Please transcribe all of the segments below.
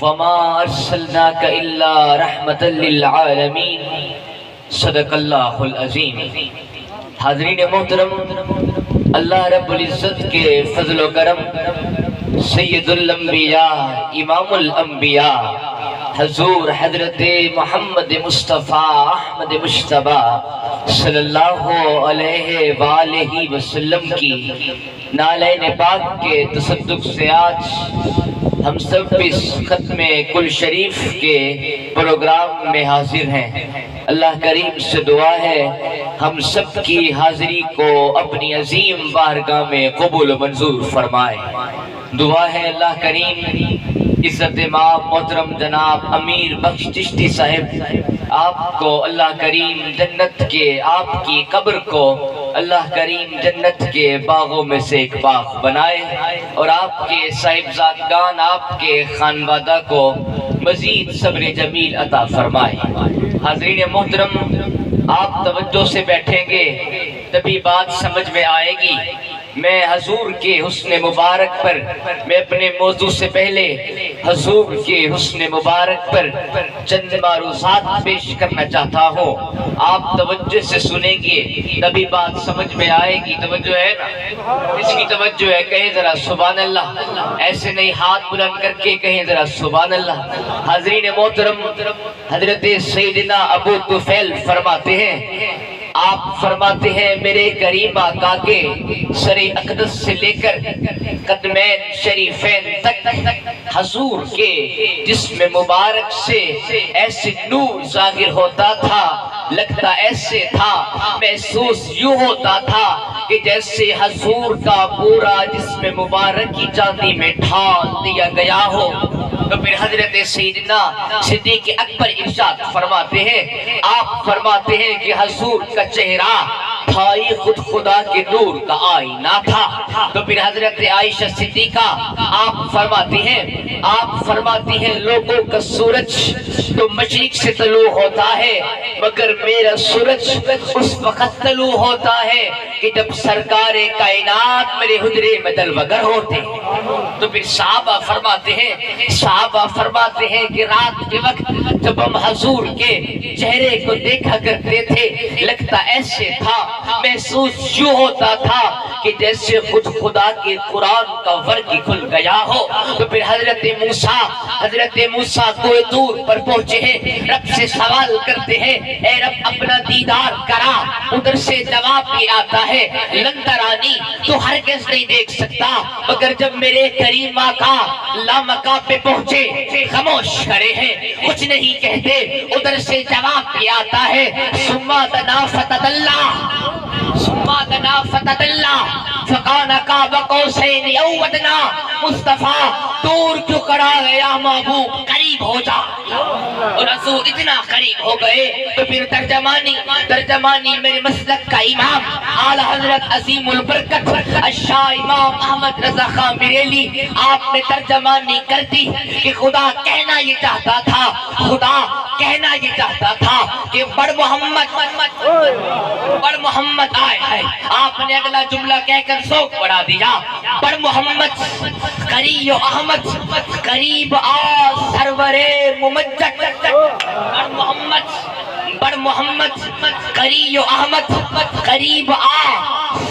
وما ارسلناک الا رحمتا للعالمین، صدق اللہ العظیم۔ حاضرین محترم، اللہ رب العزت کے فضل و کرم، سید الانبیاء امام الانبیاء حضور حضرت محمد مصطفیٰ احمد مجتبیٰ صلی اللہ علیہ وآلہ وسلم کی نالین پاک کے تصدق سے آج ہم سب اس ختم کل شریف کے پروگرام میں حاضر ہیں۔ اللہ کریم سے دعا ہے ہم سب کی حاضری کو اپنی عظیم بارگاہ میں قبول و منظور فرمائے۔ دعا ہے اللہ کریم عزت مآب محترم جناب امیر بخش چشتی صاحب آپ کو اللہ کریم جنت کے، آپ کی قبر کو اللہ کریم جنت کے باغوں میں سے ایک باغ بنائے، اور آپ کے صاحبزادگان، آپ کے خانوادہ کو مزید صبر جمیل عطا فرمائے۔ حاضرین محترم، آپ توجہ سے بیٹھیں گے تبھی بات سمجھ میں آئے گی۔ میں حضور کے حسن مبارک پر، میں اپنے موضوع سے پہلے حضور کے حسن مبارک پر چند معروضات پیش کرنا چاہتا ہوں۔ آپ توجہ سے سنیں گے تبھی بات سمجھ میں آئے گی۔ توجہ ہے نا؟ اس کی توجہ ہے، کہیں ذرا سبحان اللہ، ایسے نہیں ہاتھ بلند کر کے کہیں ذرا سبحان اللہ۔ حاضرین محترم، حضرت سیدنا ابو طفیل فرماتے ہیں، آپ فرماتے ہیں میرے کریم آقا کے سر اقدس سے لے کر قدمین شریفین تک حضور کے جسم مبارک سے ایسے نور ظاہر ہوتا تھا، لگتا ایسے تھا، محسوس یوں ہوتا تھا کہ جیسے حضور کا پورا جسم مبارک کی چاندی میں ڈھال دیا گیا ہو۔ تو پھر حضرت سیدنا صدیق اکبر ارشاد فرماتے ہیں، آپ فرماتے ہیں کہ حضور کا چہرہ تھا ہی خود خدا کے نور کا آئینہ تھا۔ تو پھر حضرت عائشہ صدیقہ آپ فرماتی ہیں لوگوں کا سورج تو مشرق سے طلوع ہوتا ہے، مگر میرا سورج اس وقت طلوع ہوتا ہے کہ جب سرکار کائنات میرے حجرے میں دلوگر ہوتے۔ تو پھر صحابہ فرماتے ہیں کہ رات کے وقت جب ہم حضور کے چہرے کو دیکھا کرتے تھے، لگتا ایسے تھا، محسوس یوں ہوتا تھا کہ جیسے خود خدا کے قرآن کا ورق کھل گیا ہو۔ تو پھر حضرت موسیٰ کوہ طور پر پہنچے ہیں، رب سے سوال کرتے ہیں، اے رب اپنا دیدار کرا۔ ادھر سے جواب بھی آتا ہے، لن ترانی، تو ہرگز نہیں دیکھ سکتا، مگر جب میرے کریم آقا لامکاں پہ پہنچے خاموش کھڑے ہیں، کچھ نہیں کہتے۔ ادھر سے جواب بھی آتا ہے، ثم دنا فتدلی فکان قاب قوسین او ادنی، مصطفیٰ دور کیوں کھڑا ہے یا محبوب، قریب ہو جا۔ اور حضور اتنا قریب ہو گئے تو پھر ترجمانی میرے مسلک کا امام اعلی حضرت عظیم البرکت الشاہ امام احمد رضا خان بریلی، آپ نے ترجمانی کر دی کہ خدا کہنا یہ چاہتا تھا کہ بڑ محمد آئے ہیں۔ آپ نے اگلا جملہ کہہ کر ذوق بڑھا دیا، بڑ محمد قریب احمد قریب آ سرور ممجد، بڑ محمد قریب احمد قریب آ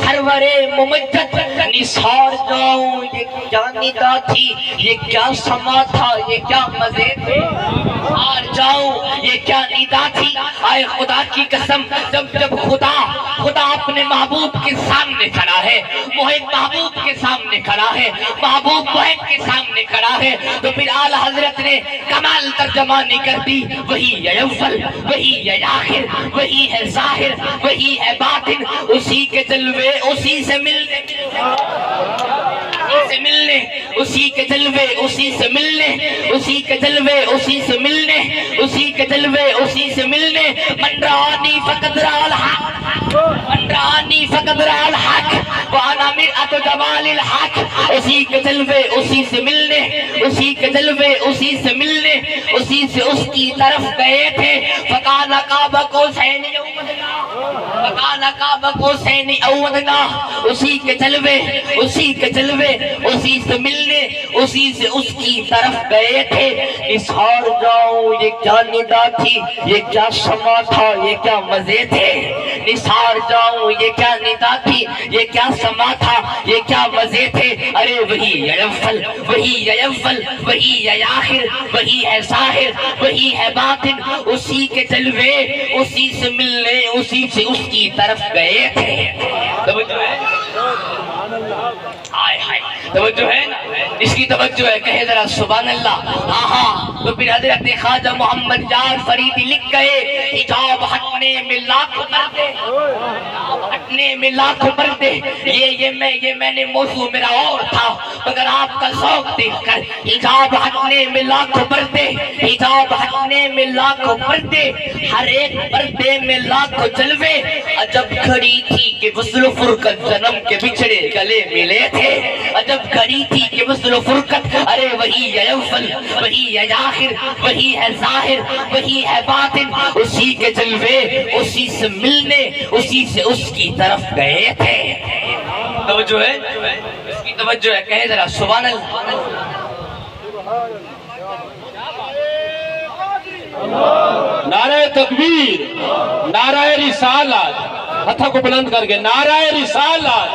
سرور ممجد، نثار جاؤں یہ کیا ندا تھی، یہ کیا سما تھا، یہ کیا مزے تھے، ہار جاؤں یہ کیا ندا تھی۔ آئے خدا کی قسم، جب خدا اپنے محبوب کے سامنے کھڑا ہے، محب محبوب کے سامنے کھڑا ہے، محبوب محب کے سامنے کھڑا ہے، تو پھر اعلی حضرت نے کمال ترجمانی کر دی، وہی ہے اول، وہی ہے آخر، وہی ہے ظاہر، وہی ہے باطن، اسی کے جلوے اسی سے ملنے، اسی کے جلوے اسی سے ملنے، اسی کے جلوے اسی سے ملنے، اسی کے جلوے اسی سے ملنے، من رآنی فقد رأى الحق، من رآنی فقد رأى الحق وانا مرآت جمال الحق، اسی کے جلوے اسی سے ملنے، اسی کے جلوے اسی سے ملنے، اسی سے اس کی طرف گئے تھے، فکان قاب قوسین او ادنی، مکان کعبہ قوسین او ادنا، اسی کے جلوے اسی کے جلوے، اسی سے ملنے اسی سے اس کی طرف گئے تھے۔ نثار جاؤں یہ کیا ندا تھی، یہ کیا سما تھا، یہ کیا مزے تھے۔ نثار جاؤں یہ کیا ندا تھی، یہ کیا سما تھا، یہ کیا مزے تھے۔ ارے وہی ہے اول، وہی ہے اول، وہی ہے آخر، وہی ہے ظاہر، وہی ہے باطن، اسی کے جلوے اسی سے ملنے اسی سے اس کی طرف گئے تھے۔ توجہ ہے، ہائے ہائے توجہ ہے نا، اس کی توجہ ہے، کہے ذرا سبحان اللہ۔ ہاں تو پھر حضرت خواجہ محمد یار فریدی لکھ گئے، حجاب ہٹنے میں لاکھ مردے، ہٹنے میں لاکھ مردے۔ یہ میں نے موضوع میرا اور تھا، مگر آپ کا ذوق دیکھ کر، حجاب ہٹنے میں لاکھ مردے، حجاب ہٹنے میں لاکھ مردے، ہر ایک پردے میں لاکھ جلوے۔ عجب گھڑی تھی کہ وصل و فرقت جنم کے بچھڑے گلے ملے تھے، عجب گھڑی تھی کہ وصل و فرقت، ارے وہی ہے اول، وہی ہے آخر، وہی ہے ظاہر، وہی ہے باطن، اسی کے جلوے اسی سے ملنے اسی سے اس کی طرف گئے تھے۔ توجہ ہے، اس کی توجہ ہے، کہے ذرا سبحان اللہ۔ نعرہ تکبیر، نعرہ رسالت، ہتھا کو بلند کر کے نعرہ رسالت،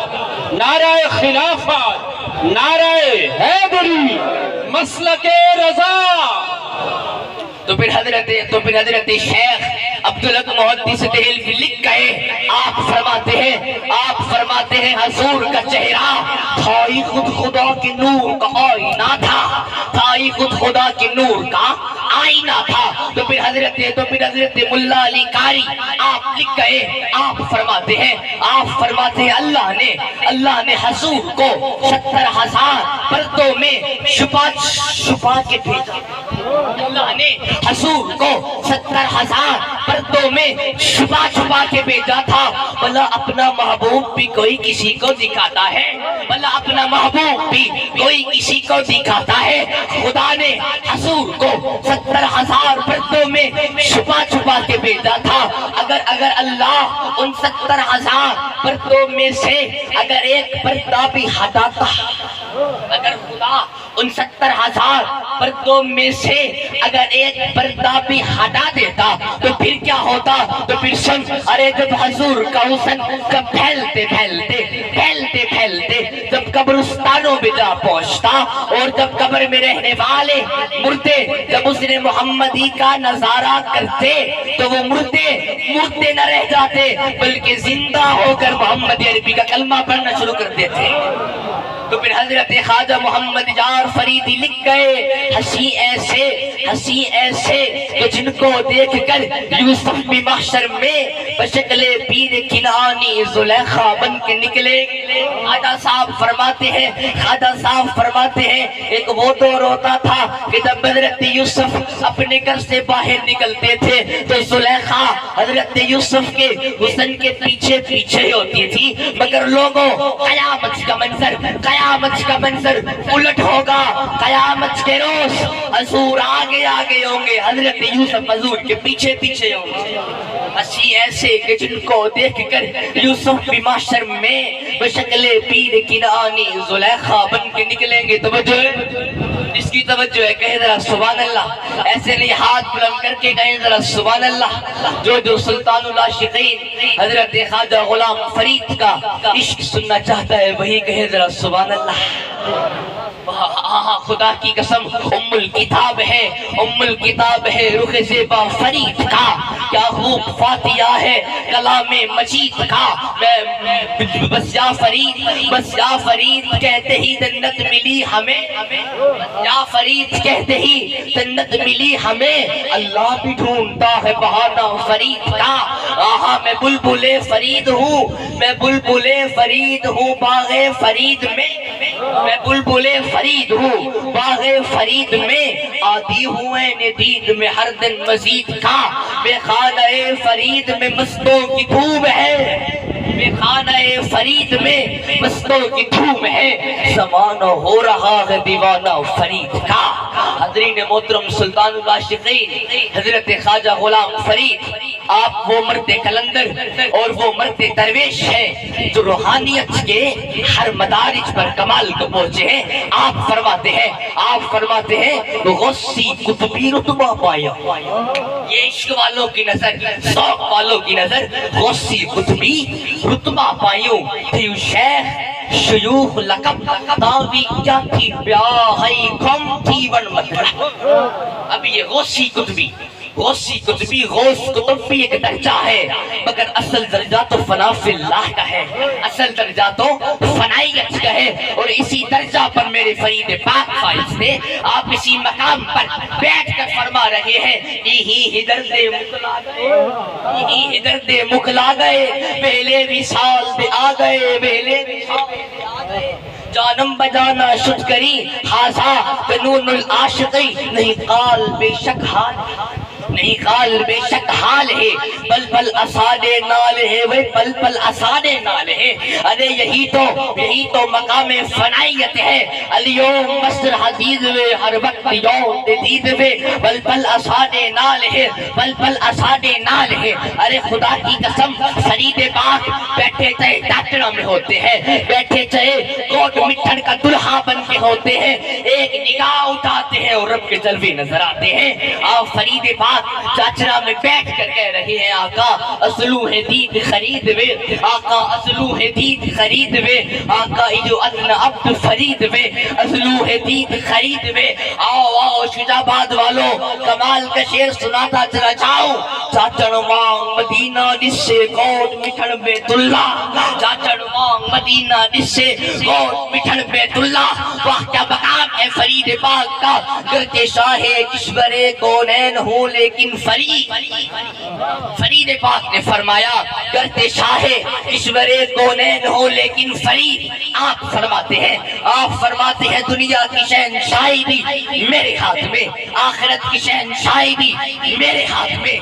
نعرہ خلافت، نعرہ حیدری، مسلک رضا۔ تو پھر حضرت شیخ عبدالحق محدث دہلوی لکھ گئے، آپ فرماتے ہیں حضور کا چہرہ تھا ہی خود خدا کے نور کا آئینہ تھا، تھا ہی خود خدا کے نور کا آئینہ تھا۔ تو پھر حضرت ملا علی قاری آپ لکھ گئے، آپ فرماتے ہیں اللہ نے حضور کو 70,000 پردوں میں چھپا کے بھیجا۔ اللہ نے حضور کو 70,000 پردوں میں چھپا کے بھیجا تھا۔ بھلا اپنا محبوب بھی کوئی کسی کو دکھاتا ہے، بھلا اپنا محبوب بھی کوئی کسی کو دکھاتا ہے۔ خدا نے حضور کو 70,000 پردوں میں چھپا کے بھیجا تھا۔ اگر اللہ ان 70,000 پردوں میں سے اگر ایک پردہ بھی ہٹاتا، اگر خدا ان 70,000 پردوں میں سے اگر ایک پردہ بھی ہٹا دیتا تو پھر کیا ہوتا؟ تو پھر سن، ارے جب حضور کا حسن جب پھیلتے جب قبرستانوں میں جا پہنچتا، اور جب قبر میں رہنے والے مردے جب اس نے محمدی کا نظارہ کرتے تو وہ مردے نہ رہ جاتے، بلکہ زندہ ہو کر محمد عربی کا کلمہ پڑھنا شروع کر دیتے۔ تو پھر حضرت خواجہ محمد یار فریدی لکھ گئے، ہنسی ایسے کہ جن کو دیکھ کر یوسف بھی محشر میں بشکل پیر کنعانی زلیخا بن کے نکلے۔ خواجہ صاحب فرماتے ہیں ایک وہ دور ہوتا تھا کہ جب حضرت یوسف اپنے گھر سے باہر نکلتے تھے تو زلیخا حضرت یوسف کے حسن کے پیچھے ہوتی تھی، مگر لوگوں قیامت کا منظر الٹ ہوگا۔ قیامت کے روز حضور آگے ہوں گے، حضرت یوسف حضور کے پیچھے ہوں گے۔ ہنسی ایسے کہ جن کو دیکھ کر یوسف بھی محشر میں بشکل پیر کنعانی زلیخا بن کے نکلیں گے۔ توجہ ہے، اس کی توجہ ہے، کہے ذرا سبحان اللہ۔ ایسے نہیں، ہاتھ بلند کر کے کہیں ذرا سبحان اللہ۔ جو سلطان العاشقین حضرت خواجہ غلام فرید کا عشق سننا چاہتا ہے وہی کہے ذرا سبحان اللہ۔ خدا کی قسم، ام الکتاب ہے رخ زیبا فرید کا، کیا خوب فاتحہ ہے کلام مجید کا۔ بس یا فرید کہتے ہی جنت ملی ہمیں، یا فرید کہتے ہی جنت ملی ہمیں، اللہ بھی ڈھونڈتا ہے بہانہ فرید کا۔ میں بلبل فرید ہوں باغ فرید میں، میں بلبل فرید ہوں باغ فرید میں، آدھی ہوئے ندید میں ہر دن مزید کا۔ بے خانہ فرید میں مستوں کی دھوم ہے، بے خانہ فرید میں مستوں کی دھوم ہے، زمانہ ہو رہا ہے دیوانہ فرید کا۔ حضرین محترم، سلطان العاشقین حضرت خواجہ غلام فرید آپ وہ مرد کلندر اور وہ مرد درویش ہے جو روحانیت کے ہر مدارج پر کمال کو پہنچے ہیں۔ آپ فرماتے ہیں غوثی قطبی رتبہ پایا، یہ عشق والوں کی نظر، ذوق والوں کی نظر، غوثی قطبی رتبہ پایوں تھیو شیخ شیوخ لقب داوی کیا تھی بیاہی کم تھی ون مدرہ۔ اب یہ غوثی قطبی غوث قطب بھی ایک درجہ ہے، مگر اصل درجہ تو فنا فی اللہ کا ہے، اصل درجہ تو فنائیت کا ہے۔ اور اسی درجہ پر میرے فرید پاک فائز نے آپ اسی مقام پر بیٹھ کر فرما رہے ہیں یہی درد مکلا گئے پہلے بھی سال دے آ گئے جانم بجانا شد کری حاضا قانون العاشقی نہیں قال بے شک حال ہے پل پل اسادے نال ہے وہ پل پل اسادے نال ہے۔ ارے یہی تو مقام فنائیت ہے۔ الیوم مصر حدید وے ہر وقت یوم دید وے پل پل اسادے نال ہے پل پل اسادے نال ہے۔ ارے خدا کی قسم فرید پاک بیٹھے چاہے ڈاکٹرہ میں ہوتے ہیں، بیٹھے چاہے کوٹ مٹھن کا دلہا بن کے ہوتے ہیں، ایک نگاہ اٹھاتے ہیں اور رب کے جلوے نظر آتے ہیں۔ آپ فرید پاک چاچرا میں بیٹھ کر کہہ رہے ہیں آقا اسلو ہے دید خرید وے، آقا اسلو ہے دید خرید وے، آقا جو ادنا عبد فرید وے اسلو ہے دید خرید وے۔ آؤ شجاباد والوں کمال کا شعر سناتا چلا جاؤں۔ چاچڑ مانگ مدینہ نسے کوٹ مٹھن بیت اللہ، چاچڑ مانگ مدینہ نسے کوٹ مٹھن بیت اللہ۔ واہ کیا مقام ہے فرید پاک کا، گرچہ شاہ کشور کونین ہوں لیکن فرید پاک نے فرمایا گرچہ شاہ کشور کونین ہوں لیکن فرید۔ آپ فرماتے ہیں دنیا کی شہنشاہی بھی میرے ہاتھ میں، آخرت کی شہنشاہی بھی میرے ہاتھ میں،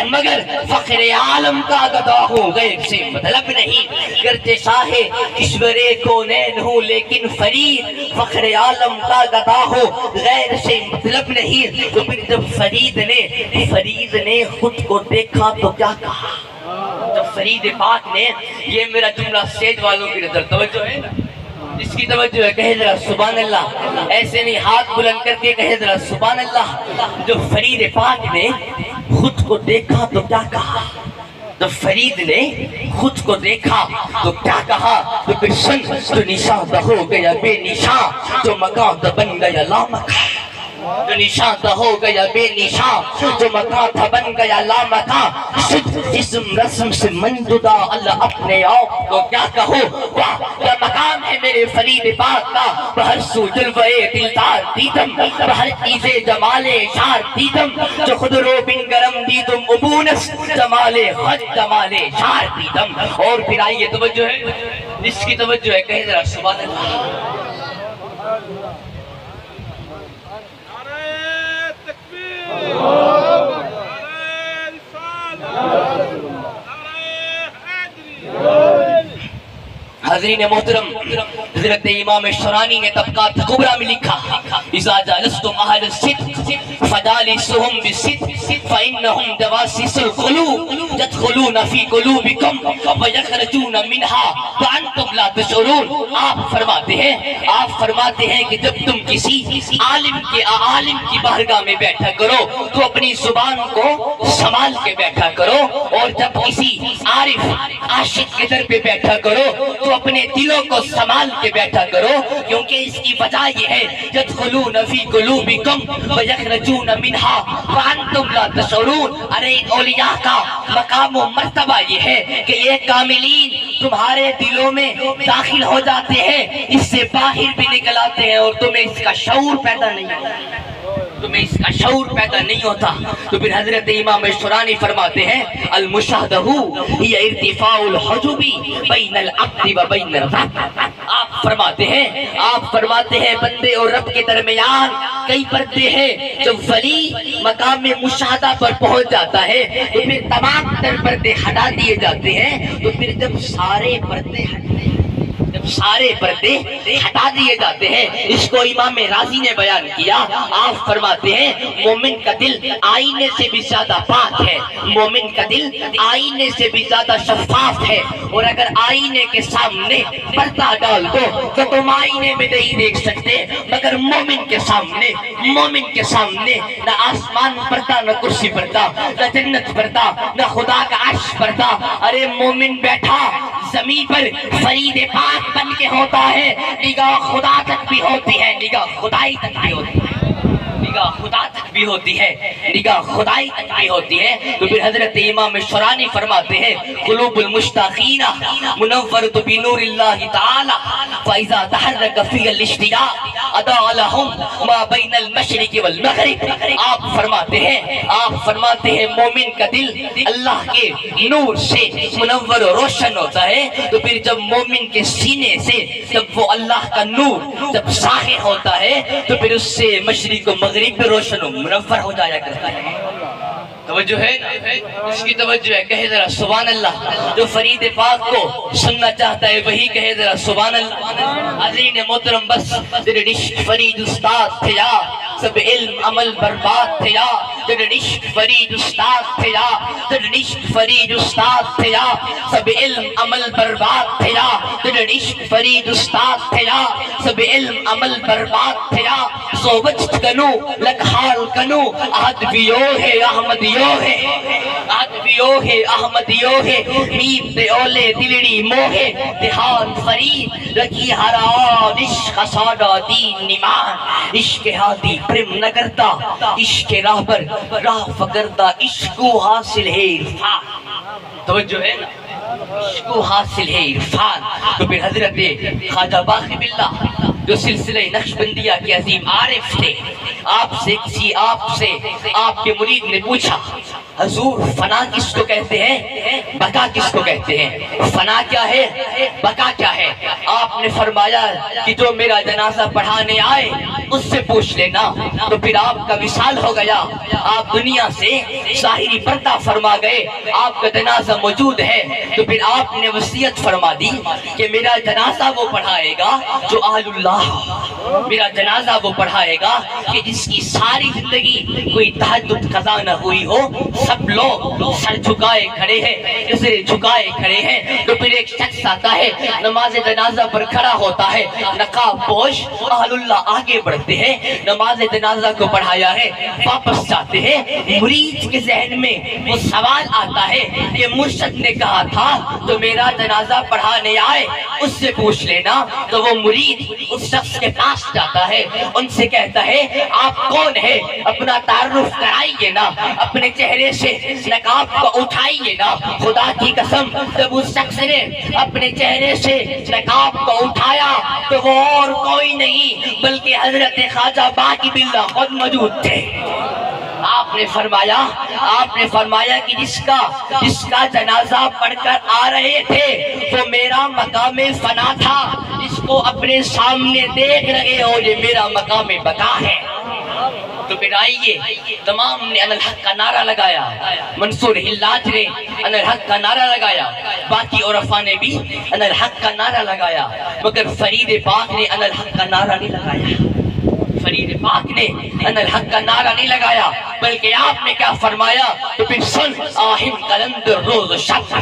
مگر فخر عالم کا گدا ہوں غیر سے مطلب نہیں۔ گرچہ شاہ کشور کونین ہوں لیکن فرید، فخر عالم کا گدا ہو غیر سے مطلب نہیں۔ تو پھر جب فرید نے خود کو دیکھا تو کیا کہا؟ جب فرید پاک نے، یہ میرا جملہ اسٹیج والوں کی نظر توجہ ہے، جس کی توجہ ہے کہے ذرا سبحان اللہ، ایسے نہیں ہاتھ بلند کر کے کہے ذرا سبحان اللہ۔ جب فرید پاک نے خود کو دیکھا تو کیا کہا؟ جب فرید نے خود کو دیکھا تو کیا کہا؟ تو پھر سن تو نشان ہو گیا بے نشان، جو مکان بن گیا لامکان، جو نشان ہو گیا بے نشان، جو مکان تھا بن گیا لامکان۔ صد اسم رسم سے منجدہ اللہ اپنے آپ کو کیا کہو؟ واہ کیا مقام ہے میرے فرید پاک کا، بہر سو جلوے دلدار دیدم، بہر چیز جمال شار دیدم، جو خود رو بن گرم دیدم ابونس جمال حج جمال شار دیدم۔ اور پھر آئیے توجہ ہے، جس کی توجہ ہے کہے ذرا سبحان اللہ۔ حضرین محترم، حضرت امام شرانی نے طبقات کبریٰ میں لکھا اذا جالستم اہل الصدق فجالسهم بالصدق فانہم جواسیس القلوب يدخلون في قلوبكم ويخرجون منها وانتم لا تشعرون۔ آپ فرماتے ہیں کہ جب تم کسی عالم کی بارگاہ میں بیٹھا کرو تو اپنی زبان کو سنبھال کے بیٹھا کرو، اور جب کسی عارف عاشق کے در پہ بیٹھا کرو تو اپنے دلوں کو سنبھال کے بیٹھا کرو، کیونکہ اس کی وجہ یہ ہے يدخلون في قلوبكم ويخرجون منها وانتم لا تشعرون۔ ارے اولیاء کا مقام و مرتبہ یہ ہے کہ یہ کاملین تمہارے دلوں میں داخل ہو جاتے ہیں، اس سے باہر بھی نکل آتے ہیں، اور تمہیں اس کا شعور پیدا نہیں ہوتا۔ تو پھر حضرت امام شرانی فرماتے ہیں المشاہدہ ہی ارتفاع الحجب بین العبد و بین الرب۔ آپ فرماتے ہیں بندے اور رب کے درمیان کئی پردے ہیں۔ جب ولی مقام مشاہدہ پر پہنچ جاتا ہے تو پھر تمام تر پردے ہٹا دیے جاتے ہیں۔ تو پھر جب سارے پردے ہٹتے ہیں، جب سارے پردے ہٹا دیے جاتے ہیں۔ اس کو امام رازی نے بیان کیا، آپ فرماتے ہیں مومن کا دل آئینے سے بھی زیادہ پاک ہے، مومن کا دل آئینے سے بھی زیادہ شفاف ہے، اور اگر آئینے کے سامنے پردہ ڈال دو تو تم آئینے میں نہیں دیکھ سکتے، مگر مومن کے سامنے نہ آسمان پردہ، نہ کرسی پردہ، نہ جنت پردہ، نہ خدا کا عرش پردہ۔ ارے مومن بیٹھا زمین پر فرید پاک بن کے ہوتا ہے، نگاہ خدا تک بھی ہوتی ہے، نگاہ خدائی تک بھی ہوتی ہے، نگاہ خدا تک بھی ہوتی ہے، نگاہ خدائی تک بھی ہوتی ہے۔ تو پھر حضرت امام شرانی فرماتے ہیں قلوب المشتاقین منورۃ بنور اللہ تعالی فاذا تحرک فی الاشتیاق اضاء لهم ما بین المشرق والمغرب۔ آپ فرماتے ہیں مومن کا دل اللہ کے نور سے منور و روشن ہوتا ہے، تو پھر جب مومن کے سینے سے جب وہ اللہ کا نور جب ظاہر ہوتا ہے تو پھر اس سے مشرق و مغرب بھی روشن و منور ہو جایا کرتا ہے۔ توجہ ہے، اس کی توجہ ہے، کہے ذرا سبحان اللہ۔ جو فرید پاک کو سننا چاہتا ہے وہی کہے ذرا سبحان اللہ۔ حضرین محترم بس تیرے عشق فرید استاد تھے یا سب علم عمل برباد تھے یا، تیرے عشق فرید استاد تھے یا، تیرے عشق فرید استاد تھے یا سب علم عمل برباد تھے یا، تیرے عشق فرید استاد تھے یا سب علم عمل برباد تھے یا، سو وجد کنو لک حال کنو عہد بیو ہے احمدیو ہے، عہد بیو ہے احمدیو ہے، میم دے اولے دلڑی موہے دہان فرید رکھی حران عشق سادہ دین نمان، عشق ہادی پرم نہ کرتا عشق راہ پر راہ فکرتا، عشق کو حاصل ہے عرفان۔ توجہ ہے نا، عشق کو حاصل ہے عرفان۔ تو پھر حضرت خواجہ باقی باللہ جو سلسلہ نقشبندیہ کے عظیم عارف تھے، آپ کے مرید نے پوچھا حضور فنا کس کو کہتے ہیں، بقا کس کو کہتے ہیں، فنا کیا ہے، بقا کیا ہے؟ آپ نے فرمایا کہ جو میرا جنازہ پڑھانے آئے اس سے پوچھ لینا۔ تو پھر آپ کا وصال ہو گیا، آپ دنیا سے ظاہری پردہ فرما گئے، آپ کا جنازہ موجود ہے۔ تو پھر آپ نے وصیت فرما دی کہ میرا جنازہ وہ پڑھائے گا جو اہل اللہ، میرا جنازہ وہ پڑھائے گا کہ جس کی ساری زندگی کوئی تہجد قضا نہ ہوئی ہو، سب لوگ سر جھکائے کھڑے ہیں، سر جھکائے کھڑے ہیں۔ تو پھر ایک شخص آتا ہے نماز جنازہ پر کھڑا ہوتا ہے، نقاب پوش اہل اللہ آگے بڑھتے ہیں، نماز جنازہ کو پڑھایا ہے، واپس جاتے ہیں۔ مرید کے ذہن میں وہ سوال آتا ہے کہ مرشد نے کہا تھا تو میرا جنازہ پڑھانے آئے اس سے پوچھ لینا۔ تو وہ مرید اس شخص کے پاس جاتا ہے، ان سے کہتا ہے آپ کون ہے، اپنا تعارف کرائیے نا، اپنے چہرے سے نقاب کو اٹھائیے نا۔ خدا کی قسم جب اس شخص نے اپنے چہرے سے نقاب کو اٹھایا تو وہ اور کوئی نہیں بلکہ حضرت خواجہ باقی باللہ خود موجود تھے۔ آپ نے فرمایا کہ جس کا جنازہ پڑھ کر آ رہے تھے وہ میرا مقام فنا تھا، اس کو اپنے سامنے دیکھ رہے ہو، یہ میرا مقام بقا ہے۔ تو پھر آئیے، تمام نے ان الحق کا نعرہ لگایا، منصور حلاج نے ان الحق کا نعرہ لگایا، باقی عرفاء نے بھی ان الحق کا نعرہ لگایا، مگر فرید پاک نے ان الحق کا نعرہ نہیں لگایا، فرید پاک نے ان الحق کا نعرہ نہیں لگایا، بلکہ آپ نے کیا فرمایا؟ تو پھر سن آہن قلندر روز و شب،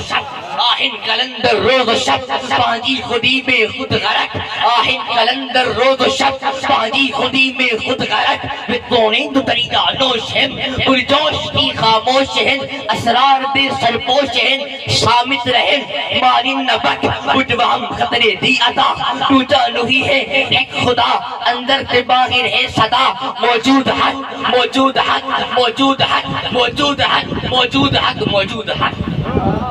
آہن قلندر روز و شب، پانجی خودی میں خود غرق، آہن قلندر روز و شب، پانجی خودی میں خود غرق، بتونیں تو طریقہ نوش ہیں، پرجوش کی خاموش ہیں، اسرار دے سرپوش ہیں، سامت رہیں مارن نبک، کچھ وہم خطرے دی عطا، تو جانو ہی ہے ایک خدا، اندر تے باغر ہے صدا، موجود حق موجود حق موجود حق موجود حق موجود حق موجود حق۔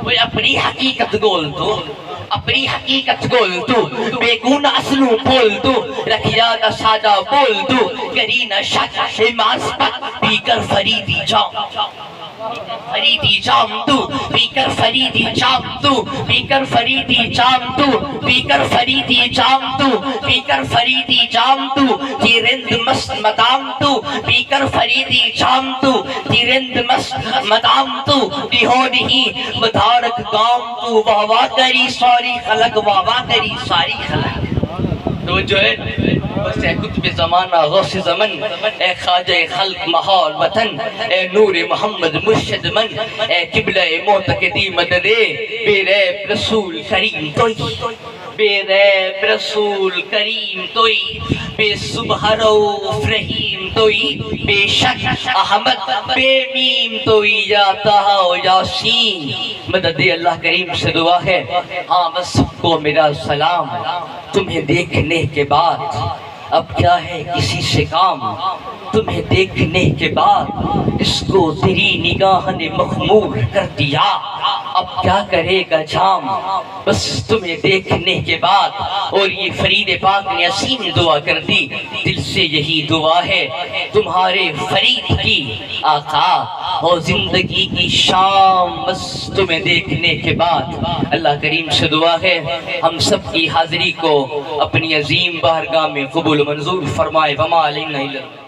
وہ اپنی حقیقت گول تو، اپنی حقیقت گول تو، بے گونہ اصلوں بول تو، رکھیادہ سادہ بول تو، کرینہ شک اماس پک بھی کر فریدی جاؤں۔ فریدی جام تو پی کر فریدی جام تو پی کر فریدی جام تو پی کر فریدی جام تو پی کر فریدی جام تو تیرند مست مدام تو پی کر فریدی جام تو تیرند مست مدام تو دیہو نہیں مدارک گام تو واہ تیری ساری خلق واہ تیری ساری خلق تو جو ہے بس اے قطب زمانہ غوث زمن اے خواجہ خلق محال وطن اے نور محمد مرشد من اے قبلہ معتقدی مدد بے ریب رسول کریم توئی بے ریب رسول کریم توئی بے صبح روف رحیم توئی بے شک احمد بے میم توئی یا طہ و یاسین مدد اللہ کریم سے دعا ہے ہاں بس سب کو میرا سلام تمہیں دیکھنے کے بعد اب کیا ہے کسی سے کام تمہیں دیکھنے کے بعد اس کو تیری نگاہ نے مخمور کر دیا اب کیا کرے گا جام بس تمہیں دیکھنے کے بعد اور یہ فرید پاک نے عظیم دعا کر دی دل سے یہی دعا ہے تمہارے فرید کی آقا اور زندگی کی شام بس تمہیں دیکھنے کے بعد اللہ کریم سے دعا ہے ہم سب کی حاضری کو اپنی عظیم بارگاہ میں قبول منظور فرمائے وما علینا الا